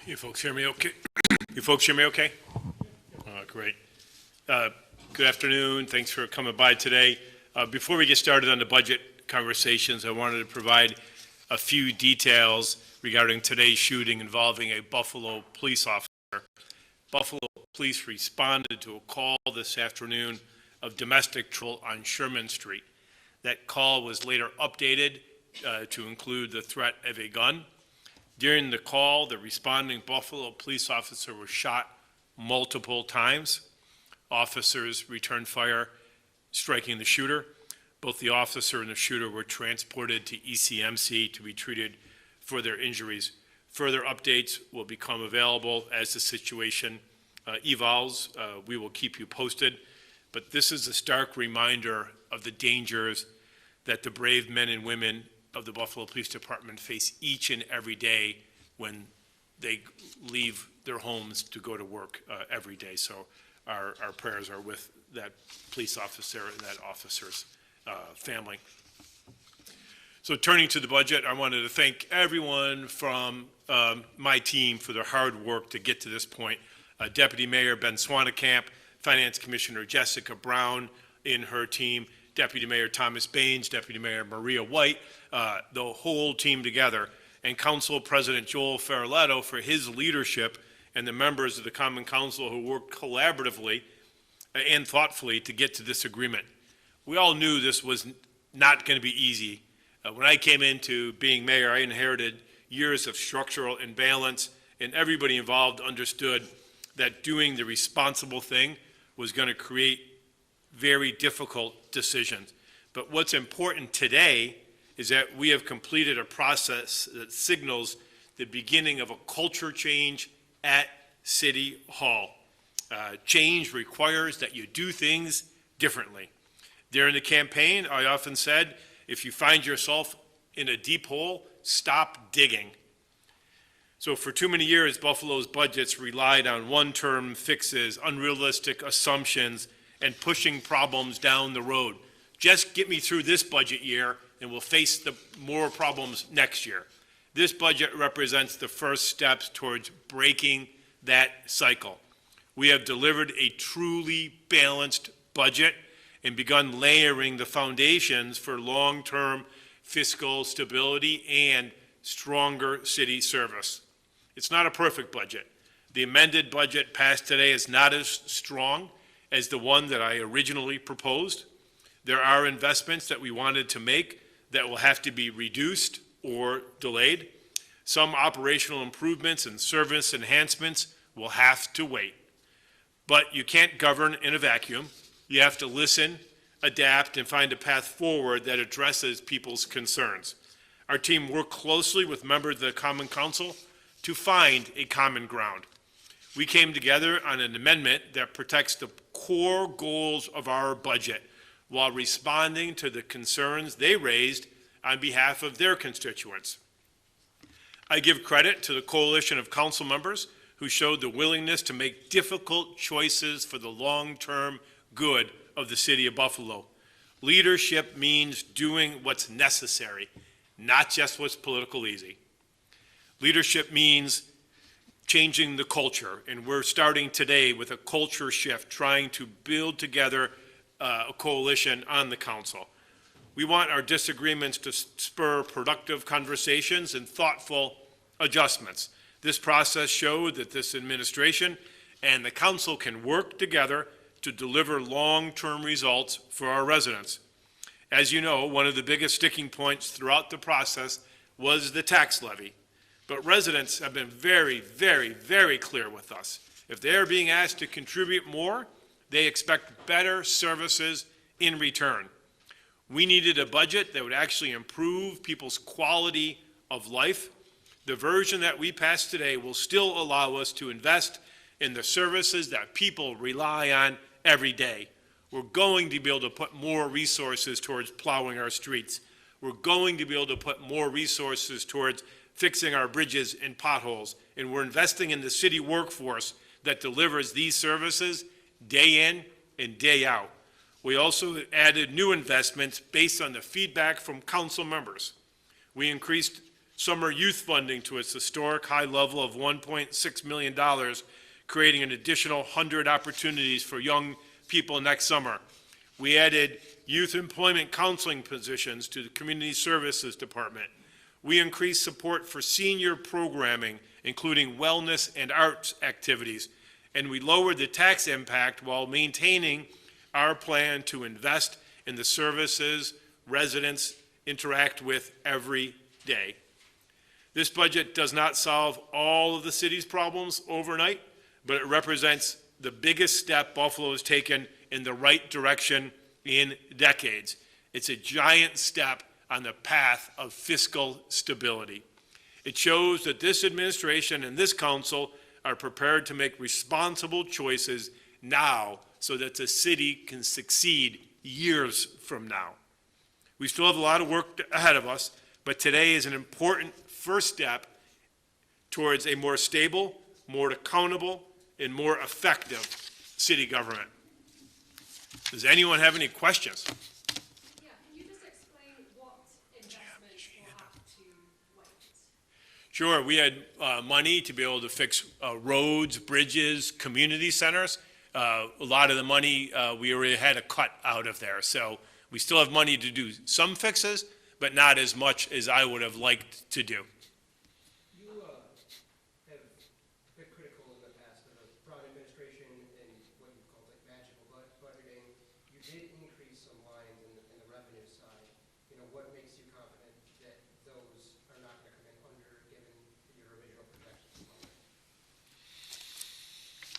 You folks hear me okay? You folks hear me okay? Great. Good afternoon. Thanks for coming by today. Before we get started on the budget conversations, I wanted to provide a few details regarding today's shooting involving a Buffalo police officer. Buffalo police responded to a call this afternoon of domestic trouble on Sherman Street. That call was later updated to include the threat of a gun. During the call, the responding Buffalo police officer was shot multiple times. Officers returned fire, striking the shooter. Both the officer and the shooter were transported to ECMC to be treated for their injuries. Further updates will become available as the situation evolves. We will keep you posted. But this is a stark reminder of the dangers that the brave men and women of the Buffalo Police Department face each and every day when they leave their homes to go to work every day. So our prayers are with that police officer and that officer's family. So turning to the budget, I wanted to thank everyone from my team for their hard work to get to this point. Deputy Mayor Ben Swanekamp, Finance Commissioner Jessica Brown in her team, Deputy Mayor Thomas Baines, Deputy Mayor Maria White, the whole team together, and Council President Joel Ferraletto for his leadership, and the members of the Common Council who worked collaboratively and thoughtfully to get to this agreement. We all knew this was not going to be easy. When I came into being mayor, I inherited years of structural imbalance, and everybody involved understood that doing the responsible thing was going to create very difficult decisions. But what's important today is that we have completed a process that signals the beginning of a culture change at City Hall. Change requires that you do things differently. During the campaign, I often said, if you find yourself in a deep hole, stop digging. So for too many years, Buffalo's budgets relied on one-term fixes, unrealistic assumptions, and pushing problems down the road. Just get me through this budget year and we'll face the more problems next year. This budget represents the first steps towards breaking that cycle. We have delivered a truly balanced budget and begun layering the foundations for long-term fiscal stability and stronger city service. It's not a perfect budget. The amended budget passed today is not as strong as the one that I originally proposed. There are investments that we wanted to make that will have to be reduced or delayed. Some operational improvements and service enhancements will have to wait. But you can't govern in a vacuum. You have to listen, adapt, and find a path forward that addresses people's concerns. Our team worked closely with members of the Common Council to find a common ground. We came together on an amendment that protects the core goals of our budget while responding to the concerns they raised on behalf of their constituents. I give credit to the coalition of council members who showed the willingness to make difficult choices for the long-term good of the city of Buffalo. Leadership means doing what's necessary, not just what's political easy. Leadership means changing the culture, and we're starting today with a culture shift, trying to build together a coalition on the council. We want our disagreements to spur productive conversations and thoughtful adjustments. This process showed that this administration and the council can work together to deliver long-term results for our residents. As you know, one of the biggest sticking points throughout the process was the tax levy. But residents have been very, very, very clear with us. If they are being asked to contribute more, they expect better services in return. We needed a budget that would actually improve people's quality of life. The version that we passed today will still allow us to invest in the services that people rely on every day. We're going to be able to put more resources towards plowing our streets. We're going to be able to put more resources towards fixing our bridges and potholes, and we're investing in the city workforce that delivers these services day in and day out. We also added new investments based on the feedback from council members. We increased summer youth funding to its historic high level of $1.6 million, creating an additional 100 opportunities for young people next summer. We added youth employment counseling positions to the Community Services Department. We increased support for senior programming, including wellness and arts activities, and we lowered the tax impact while maintaining our plan to invest in the services residents interact with every day. This budget does not solve all of the city's problems overnight, but it represents the biggest step Buffalo has taken in the right direction in decades. It's a giant step on the path of fiscal stability. It shows that this administration and this council are prepared to make responsible choices now so that the city can succeed years from now. We still have a lot of work ahead of us, but today is an important first step towards a more stable, more accountable, and more effective city government. Does anyone have any questions? Yeah, can you just explain what investments will have to wait? Sure, we had money to be able to fix roads, bridges, community centers. A lot of the money we already had a cut out of there. So we still have money to do some fixes, but not as much as I would have liked to do. You have been critical in the past of the Brown administration and what you call like magical budgeting. You did increase some lines in the revenue side. You know, what makes you confident that those are not going to come in under given your original projections?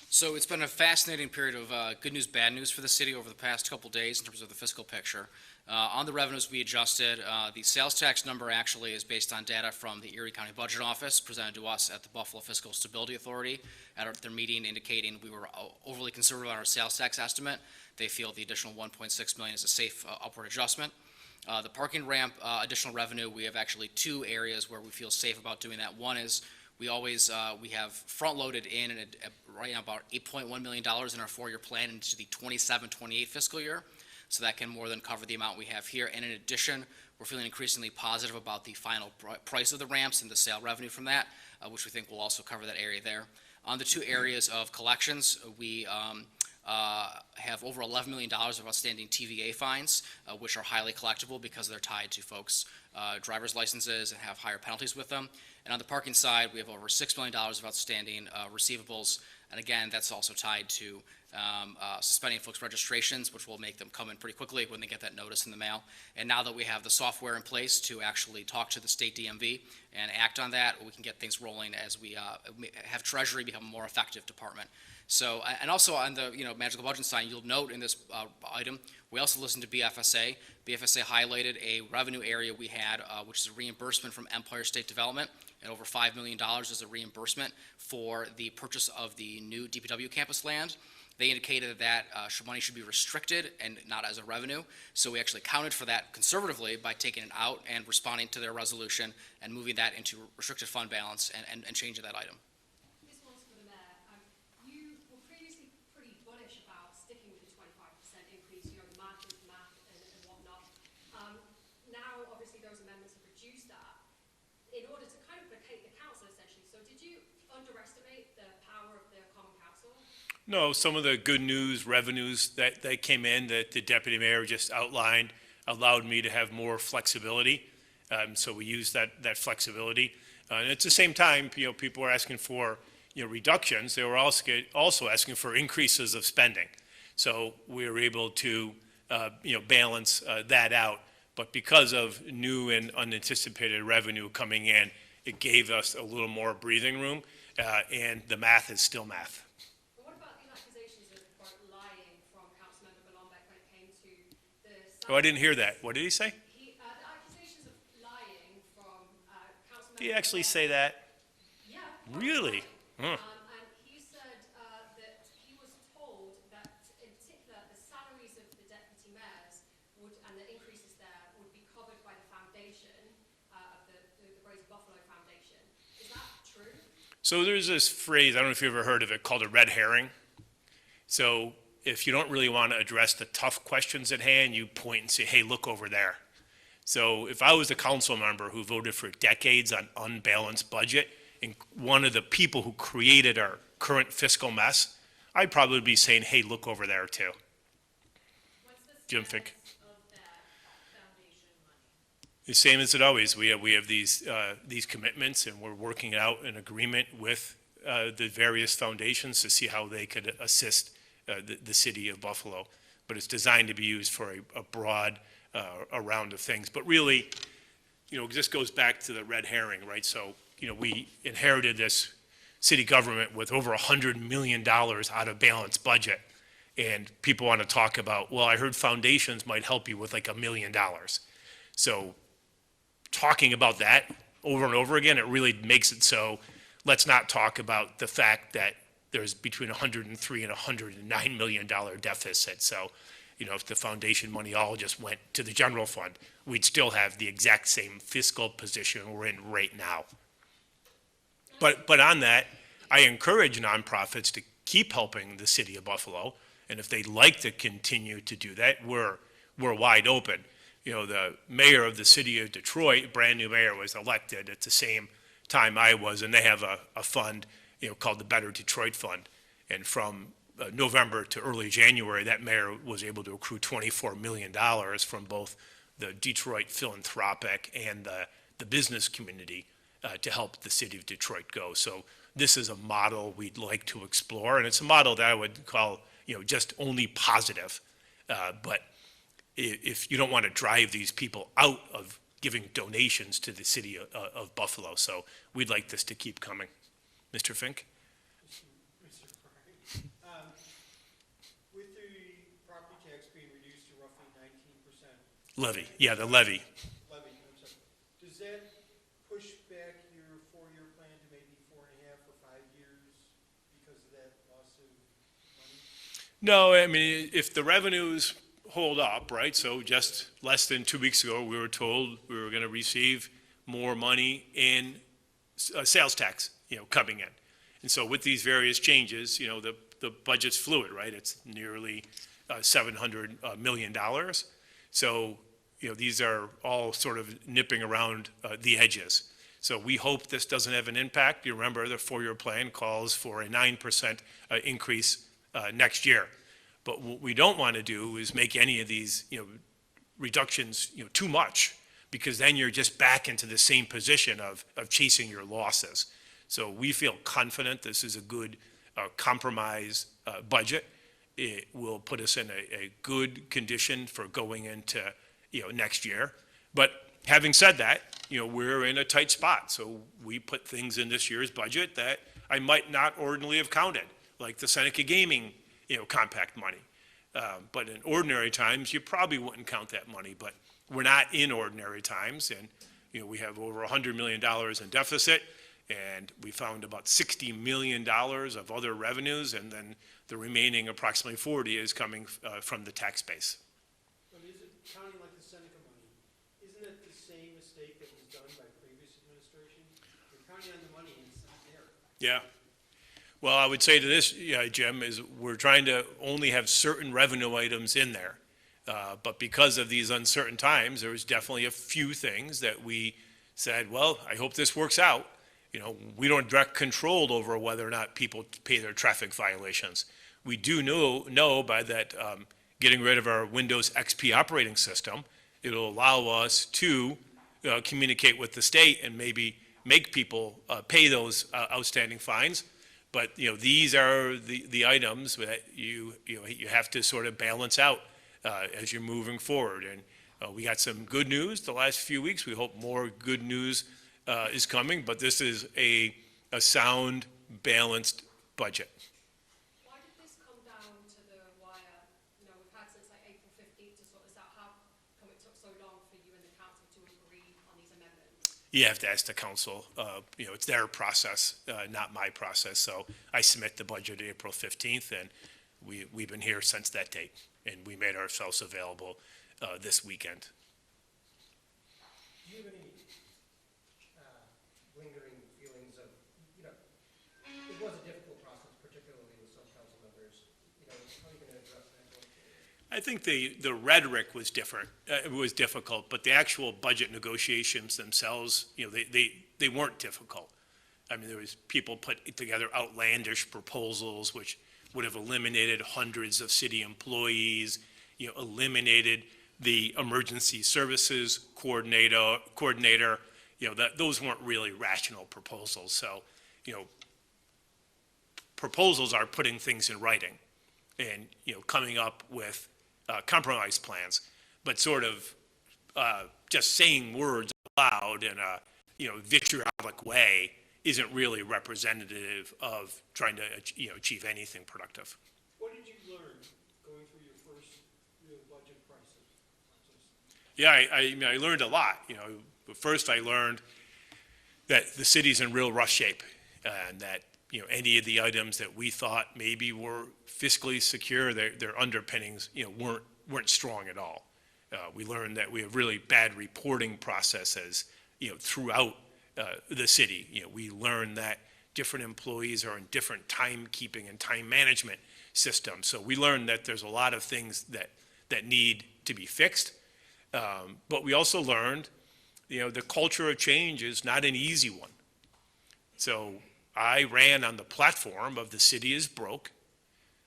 So it's been a fascinating period of good news, bad news for the city over the past couple days in terms of the fiscal picture. On the revenues we adjusted, the sales tax number actually is based on data from the Erie County Budget Office presented to us at the Buffalo Fiscal Stability Authority at their meeting, indicating we were overly conservative on our sales tax estimate. They feel the additional $1.6 million is a safe upward adjustment. The parking ramp additional revenue, we have actually two areas where we feel safe about doing that. One is we have front-loaded in right now about $8.1 million in our four-year plan into the 27-28 fiscal year. So that can more than cover the amount we have here. And in addition, we're feeling increasingly positive about the final price of the ramps and the sale revenue from that, which we think will also cover that area there. On the two areas of collections, we have over $11 million of outstanding TVA fines, which are highly collectible because they're tied to folks' driver's licenses and have higher penalties with them. And on the parking side, we have over $6 million of outstanding receivables. And again, that's also tied to suspending folks' registrations, which will make them come in pretty quickly when they get that notice in the mail. And now that we have the software in place to actually talk to the state DMV and act on that, we can get things rolling as we have Treasury become a more effective department. So, and also on the magical budget side, you'll note in this item, we also listened to BFSA. BFSA highlighted a revenue area we had, which is a reimbursement from Empire State Development, and over $5 million is a reimbursement for the purchase of the new DPW campus land. They indicated that money should be restricted and not as a revenue. So we actually accounted for that conservatively by taking it out and responding to their resolution and moving that into restricted fund balance and changing that item. This one's for the mayor. You were previously pretty bullish about sticking with the 25% increase, the math is math and whatnot. Now, obviously, those amendments have reduced that in order to kind of placate the council, essentially. So did you underestimate the power of the common council? No, some of the good news revenues that came in that the deputy mayor just outlined allowed me to have more flexibility. So we used that flexibility. And at the same time, people were asking for reductions. They were also asking for increases of spending. So we were able to balance that out. But because of new and unanticipated revenue coming in, it gave us a little more breathing room. And the math is still math. Oh, I didn't hear that. What did he say? The accusations of lying from Councilmember. Did he actually say that? Yeah. Really? And he said that he was told that, in particular, the salaries of the deputy mayors and the increases there would be covered by the foundation of the Greater Buffalo Foundation. Is that true? So there's this phrase, I don't know if you've ever heard of it, called a red herring. So if you don't really want to address the tough questions at hand, you point and say, hey, look over there. So if I was a council member who voted for decades on unbalanced budget, and one of the people who created our current fiscal mess, I'd probably be saying, hey, look over there too. What's the Jim Fink. status of that foundation money? The same as it always. We have these commitments, and we're working out an agreement with the various foundations to see how they could assist the city of Buffalo. But it's designed to be used for a broad a round of things. But really, this goes back to the red herring, right? So, we inherited this city government with over $100 million out of balanced budget. And people want to talk about, well, I heard foundations might help you with like $1 million. So talking about that over and over again, it really makes it so let's not talk about the fact that there's between $103 and $109 million deficit. So, if the foundation money all just went to the general fund, we'd still have the exact same fiscal position we're in right now. But on that, I encourage nonprofits to keep helping the city of Buffalo. And if they'd like to continue to do that, we're wide open. The mayor of the city of Detroit, brand new mayor, was elected at the same time I was, and they have a fund, called the Better Detroit Fund. And from November to early January, that mayor was able to accrue $24 million from both the Detroit philanthropic and the business community to help the city of Detroit go. So this is a model we'd like to explore, and it's a model that I would call, just only positive. But if you don't want to drive these people out of giving donations to the city of Buffalo, so we'd like this to keep coming. Mr. Fink? Mr. Frey, with the property tax being reduced to roughly 19%. Levy, yeah, the levy. Levy, I'm sorry. Does that push back your 4-year plan to maybe 4.5 or 5 years because of that loss of money? No, I mean, if the revenues hold up, right? So just less than 2 weeks ago, we were told we were going to receive more money in sales tax, coming in. And so with these various changes, the budget's fluid, right? It's nearly $700 million. So, these are all sort of nipping around the edges. So we hope this doesn't have an impact. You remember the 4-year plan calls for a 9% increase next year. But what we don't want to do is make any of these, reductions, too much, because then you're just back into the same position of chasing your losses. So we feel confident this is a good compromise budget. It will put us in a good condition for going into, next year. But having said that, we're in a tight spot. So we put things in this year's budget that I might not ordinarily have counted, like the Seneca Gaming, compact money. But in ordinary times, you probably wouldn't count that money, but we're not in ordinary times. And, we have over $100 million in deficit, and we found about $60 million of other revenues, and then the remaining approximately 40 is coming from the tax base. But is it counting like the Seneca money? Isn't it the same mistake that was done by previous administration? You're counting on the money and it's not there. Yeah. Well, I would say to this, Jim, is we're trying to only have certain revenue items in there. But because of these uncertain times, there was definitely a few things that we said, well, I hope this works out. We don't have direct control over whether or not people pay their traffic violations. We do know by that getting rid of our Windows XP operating system, it'll allow us to communicate with the state and maybe make people pay those outstanding fines. But, these are the items that you have to sort of balance out as you're moving forward. And we got some good news the last few weeks. We hope more good news is coming, but this is a sound, balanced budget. Why did this come down to the wire? We've had since like April 15th to sort this out. How come it took so long for you and the council to agree on these amendments? You have to ask the council. It's their process, not my process. So I submit the budget April 15th, and we've been here since that date, and we made ourselves available this weekend. Do you have any lingering feelings of, it was a difficult process, particularly with some council members, how are you going to address that going forward? I think the rhetoric was different, it was difficult, but the actual budget negotiations themselves, they weren't difficult. I mean, there was people put together outlandish proposals which would have eliminated hundreds of city employees, eliminated the emergency services coordinator, those weren't really rational proposals. So, proposals are putting things in writing and, coming up with compromise plans, but sort of just saying words out loud in a vitriolic way isn't really representative of trying to achieve anything productive. What did you learn going through your first real budget process? Yeah, I learned a lot. First I learned that the city's in real rough shape, and that any of the items that we thought maybe were fiscally secure, their underpinnings, weren't strong at all. We learned that we have really bad reporting processes, throughout the city. We learned that different employees are in different timekeeping and time management systems. So we learned that there's a lot of things that need to be fixed. But we also learned, the culture of change is not an easy one. So I ran on the platform of the city is broke,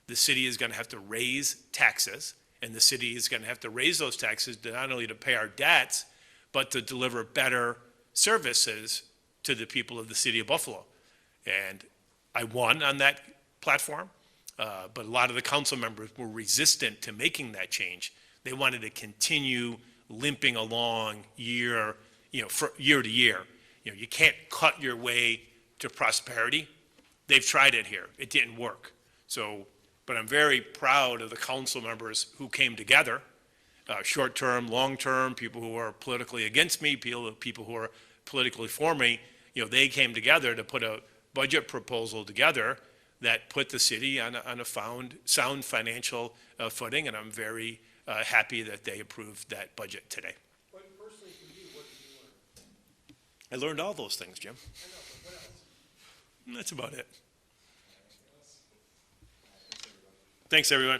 the city is going to have to raise taxes, and the city is going to have to raise those taxes not only to pay our debts, but to deliver better services to the people of the city of Buffalo. And I won on that platform, but a lot of the council members were resistant to making that change. They wanted to continue limping along year to year. You can't cut your way to prosperity. They've tried it here. It didn't work. So, but I'm very proud of the council members who came together, short-term, long-term, people who are politically against me, people who are politically for me. They came together to put a budget proposal together that put the city on a sound financial footing, and I'm very happy that they approved that budget today. But personally for you, what did you learn? I learned all those things, Jim. I know, but what else? That's about it. Thanks, everyone.